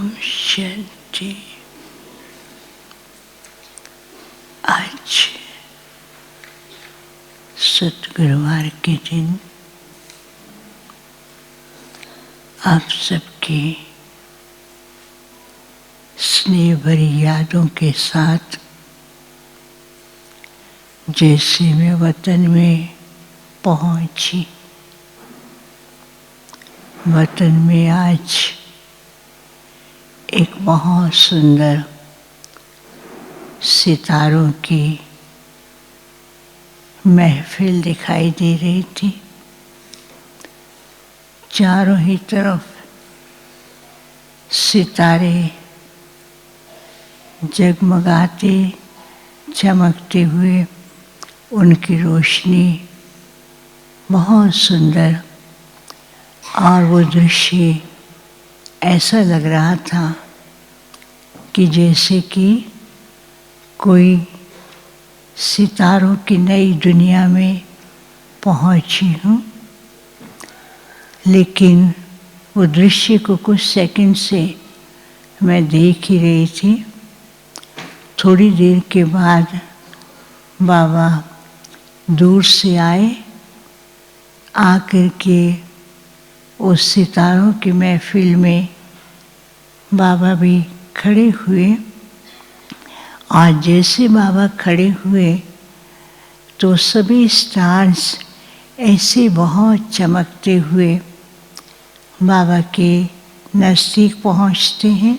ओम शांति। आज सद्गुरुवार के दिन आप सबकी स्नेह भरी यादों के साथ जैसे मैं वतन में पहुंची, वतन में आज एक बहुत सुंदर सितारों की महफिल दिखाई दे रही थी। चारों ही तरफ सितारे जगमगाते चमकते हुए, उनकी रोशनी बहुत सुंदर, और वो दृश्य ऐसा लग रहा था कि जैसे कि कोई सितारों की नई दुनिया में पहुंची हूँ। लेकिन वो दृश्य को कुछ सेकंड से मैं देख ही रही थी। थोड़ी देर के बाद बाबा दूर से आए, आकर के उस सितारों की महफिल में बाबा भी खड़े हुए। और जैसे बाबा खड़े हुए तो सभी स्टार्स ऐसे बहुत चमकते हुए बाबा के नज़दीक पहुंचते हैं,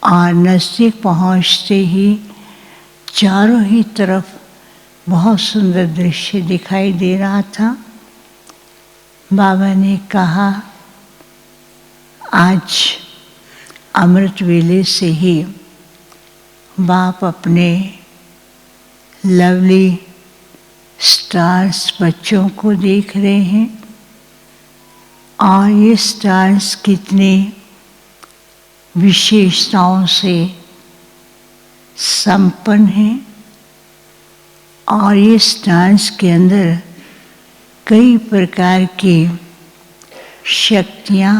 और नज़दीक पहुंचते ही चारों ही तरफ बहुत सुंदर दृश्य दिखाई दे रहा था। बाबा ने कहा, आज अमृत वेले से ही बाप अपने लवली स्टार्स बच्चों को देख रहे हैं, और ये स्टार्स कितने विशेषताओं से संपन्न हैं, और ये स्टार्स के अंदर कई प्रकार की शक्तियाँ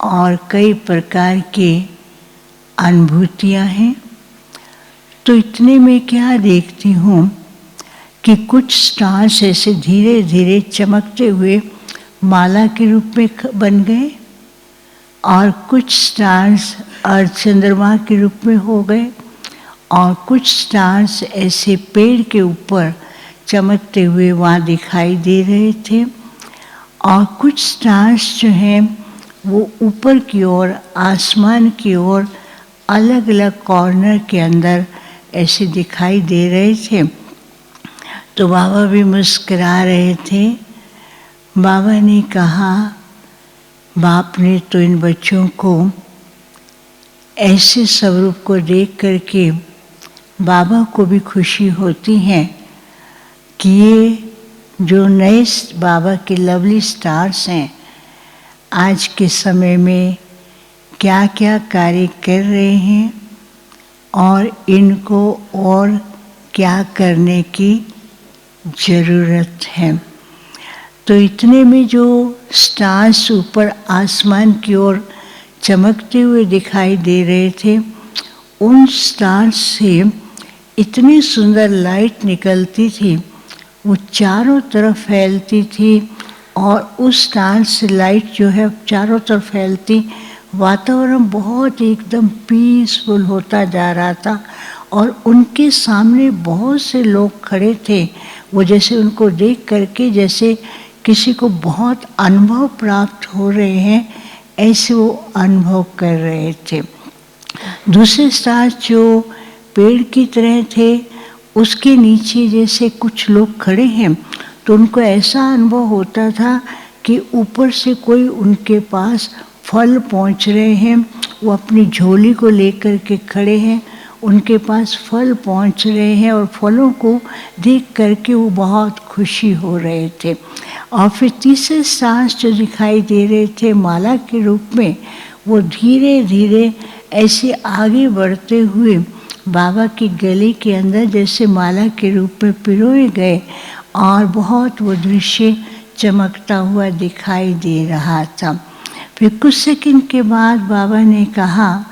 और कई प्रकार की अनुभूतियाँ हैं। तो इतने में क्या देखती हूँ कि कुछ स्टार्स ऐसे धीरे धीरे चमकते हुए माला के रूप में बन गए, और कुछ स्टार्स अर्ध चंद्रमा के रूप में हो गए, और कुछ स्टार्स ऐसे पेड़ के ऊपर चमकते हुए वहाँ दिखाई दे रहे थे, और कुछ स्टार्स जो हैं वो ऊपर की ओर, आसमान की ओर, अलग अलग कॉर्नर के अंदर ऐसे दिखाई दे रहे थे। तो बाबा भी मुस्करा रहे थे। बाबा ने कहा, बाप ने तो इन बच्चों को ऐसे स्वरूप को देख करके बाबा को भी खुशी होती है कि ये जो नए बाबा के लवली स्टार्स हैं, आज के समय में क्या क्या कार्य कर रहे हैं, और इनको और क्या करने की ज़रूरत है। तो इतने में जो स्टार्स ऊपर आसमान की ओर चमकते हुए दिखाई दे रहे थे, उन स्टार्स से इतनी सुंदर लाइट निकलती थी, वो चारों तरफ फैलती थी, और उस स्टार से लाइट जो है चारों तरफ फैलती, वातावरण बहुत एकदम पीसफुल होता जा रहा था। और उनके सामने बहुत से लोग खड़े थे। वो जैसे उनको देख करके जैसे किसी को बहुत अनुभव प्राप्त हो रहे हैं, ऐसे वो अनुभव कर रहे थे। दूसरे स्टार जो पेड़ की तरह थे, उसके नीचे जैसे कुछ लोग खड़े हैं, तो उनको ऐसा अनुभव होता था कि ऊपर से कोई उनके पास फल पहुंच रहे हैं। वो अपनी झोली को लेकर के खड़े हैं, उनके पास फल पहुंच रहे हैं, और फलों को देख करके वो बहुत खुशी हो रहे थे। और फिर तीसरे सांस जो दिखाई दे रहे थे माला के रूप में, वो धीरे धीरे ऐसे आगे बढ़ते हुए बाबा की गले के अंदर जैसे माला के रूप में पिरोए गए, और बहुत वो दृश्य चमकता हुआ दिखाई दे रहा था। फिर कुछ सेकंड के बाद बाबा ने कहा,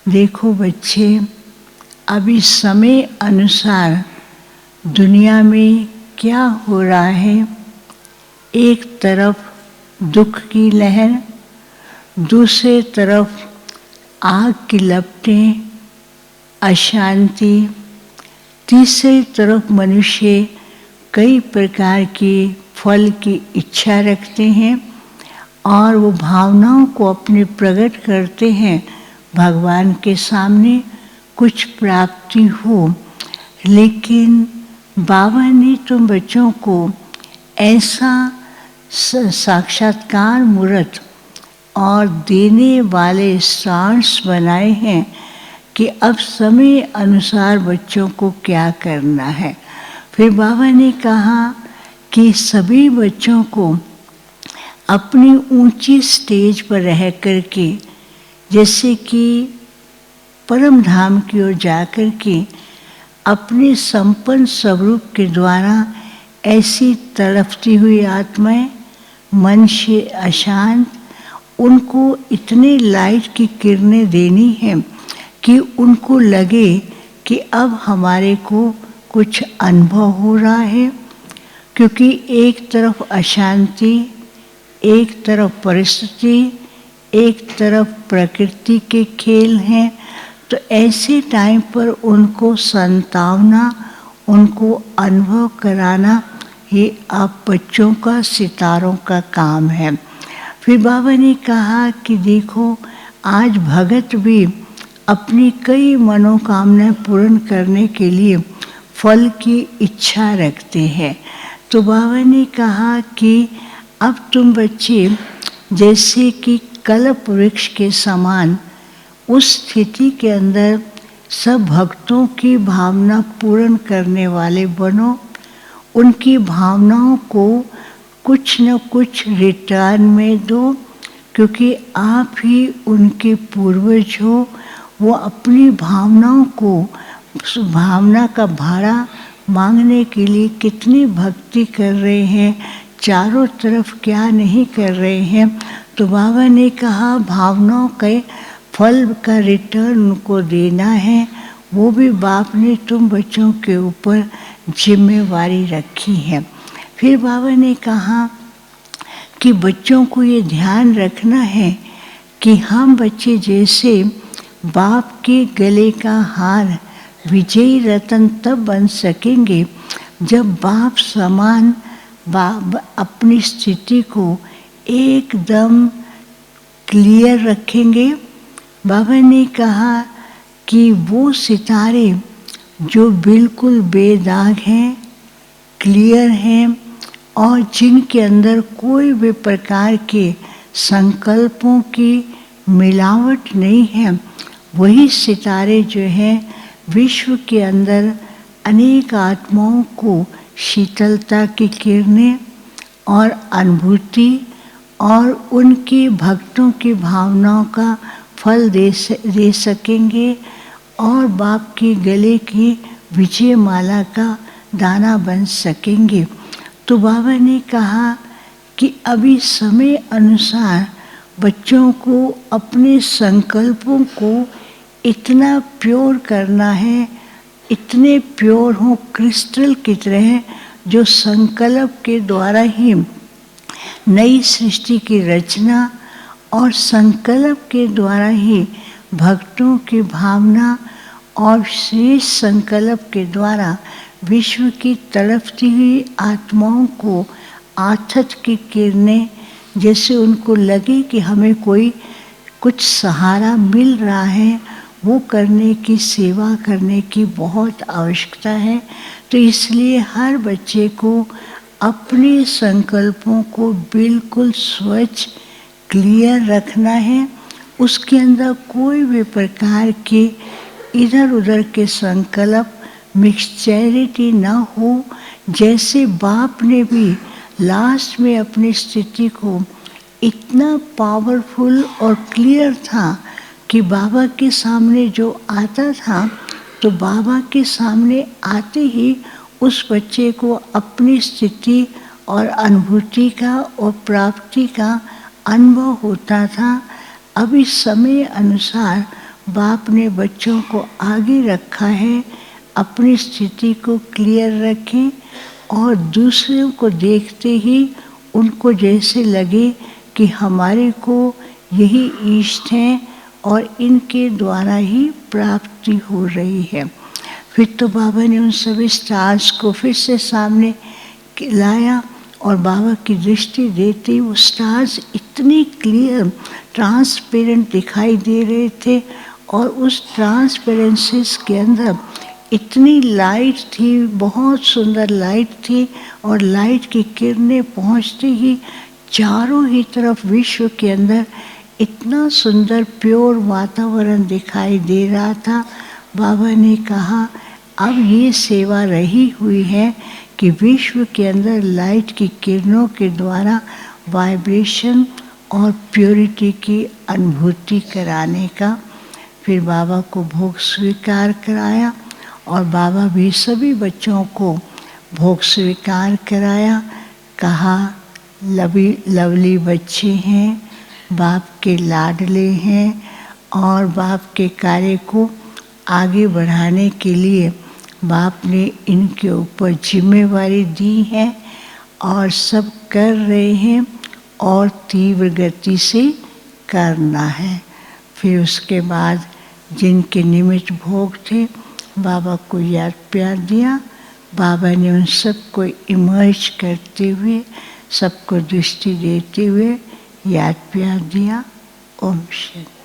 देखो बच्चे, अभी समय अनुसार दुनिया में क्या हो रहा है। एक तरफ दुख की लहर, दूसरे तरफ आग की लपटें, अशांति, तीसरी तरफ मनुष्य कई प्रकार के फल की इच्छा रखते हैं और वो भावनाओं को अपने प्रकट करते हैं भगवान के सामने कुछ प्राप्ति हो। लेकिन बाबा ने तुम बच्चों को ऐसा साक्षात्कार मूर्त और देने वाले स्टार्स बनाए हैं कि अब समय अनुसार बच्चों को क्या करना है। फिर बाबा ने कहा कि सभी बच्चों को अपनी ऊंची स्टेज पर रह कर के, जैसे कि परम धाम की ओर जाकर के अपने संपन्न स्वरूप के द्वारा ऐसी तड़पती हुई आत्माएं मन से अशांत, उनको इतने लाइट की किरणें देनी है कि उनको लगे कि अब हमारे को कुछ अनुभव हो रहा है। क्योंकि एक तरफ अशांति, एक तरफ परिस्थिति, एक तरफ प्रकृति के खेल हैं, तो ऐसे टाइम पर उनको संतावना, उनको अनुभव कराना, ये आप बच्चों का, सितारों का काम है। फिर बाबा ने कहा कि देखो, आज भगत भी अपनी कई मनोकामनाएं पूर्ण करने के लिए फल की इच्छा रखते हैं। तो बाबा ने कहा कि अब तुम बच्चे जैसे कि कल्प वृक्ष के समान उस स्थिति के अंदर सब भक्तों की भावना पूर्ण करने वाले बनो। उनकी भावनाओं को कुछ न कुछ रिटर्न में दो, क्योंकि आप ही उनके पूर्वज हो। वो अपनी भावनाओं को, भावना का भाड़ा मांगने के लिए कितनी भक्ति कर रहे हैं, चारों तरफ क्या नहीं कर रहे हैं। तो बाबा ने कहा भावनाओं के फल का रिटर्न उनको देना है। वो भी बाप ने तुम बच्चों के ऊपर जिम्मेवारी रखी है। फिर बाबा ने कहा कि बच्चों को ये ध्यान रखना है कि हम बच्चे जैसे बाप के गले का हार, विजयी रतन तब बन सकेंगे जब बाप समान अपनी स्थिति को एकदम क्लियर रखेंगे। बाबा ने कहा कि वो सितारे जो बिल्कुल बेदाग हैं, क्लियर हैं और जिनके अंदर कोई भी प्रकार के संकल्पों की मिलावट नहीं है, वही सितारे जो हैं विश्व के अंदर अनेक आत्माओं को शीतलता की किरणें और अनुभूति और उनके भक्तों की भावनाओं का फल दे सकेंगे और बाप के गले की विजय माला का दाना बन सकेंगे। तो बाबा ने कहा कि अभी समय अनुसार बच्चों को अपने संकल्पों को इतना प्योर करना है, इतने प्योर हों क्रिस्टल की तरह, जो संकल्प के द्वारा ही नई सृष्टि की रचना और संकल्प के द्वारा ही भक्तों की भावना और श्रेष्ठ संकल्प के द्वारा विश्व की तड़पती हुई आत्माओं को आथत की किरणें, जैसे उनको लगे कि हमें कोई कुछ सहारा मिल रहा है, वो करने की, सेवा करने की बहुत आवश्यकता है। तो इसलिए हर बच्चे को अपने संकल्पों को बिल्कुल स्वच्छ, क्लियर रखना है। उसके अंदर कोई भी प्रकार के इधर उधर के संकल्प, मिक्सचरिटी ना हो। जैसे बाप ने भी लास्ट में अपनी स्थिति को इतना पावरफुल और क्लियर था कि बाबा के सामने जो आता था, तो बाबा के सामने आते ही उस बच्चे को अपनी स्थिति और अनुभूति का और प्राप्ति का अनुभव होता था। अब इस समय अनुसार बाप ने बच्चों को आगे रखा है, अपनी स्थिति को क्लियर रखें और दूसरों को देखते ही उनको जैसे लगे कि हमारे को यही इष्ट हैं और इनके द्वारा ही प्राप्ति हो रही है। फिर तो बाबा ने उन सभी स्टार्स को फिर से सामने लाया और बाबा की दृष्टि देते वो स्टार्स इतनी क्लियर ट्रांसपेरेंट दिखाई दे रहे थे और उस ट्रांसपेरेंसीज के अंदर इतनी लाइट थी, बहुत सुंदर लाइट थी और लाइट की किरणें पहुंचते ही चारों ही तरफ विश्व के अंदर इतना सुंदर प्योर वातावरण दिखाई दे रहा था। बाबा ने कहा अब ये सेवा रही हुई है कि विश्व के अंदर लाइट की किरणों के द्वारा वाइब्रेशन और प्योरिटी की अनुभूति कराने का। फिर बाबा को भोग स्वीकार कराया और बाबा भी सभी बच्चों को भोग स्वीकार कराया। कहा लवली बच्चे हैं, बाप के लाडले हैं और बाप के कार्य को आगे बढ़ाने के लिए बाप ने इनके ऊपर जिम्मेवारी दी है और सब कर रहे हैं और तीव्र गति से करना है। फिर उसके बाद जिनके निमित्त भोग थे बाबा को याद प्यार दिया। बाबा ने उन सबको इमर्ज करते हुए, सबको दृष्टि देते हुए याद प्यार दिया। ओम शांति।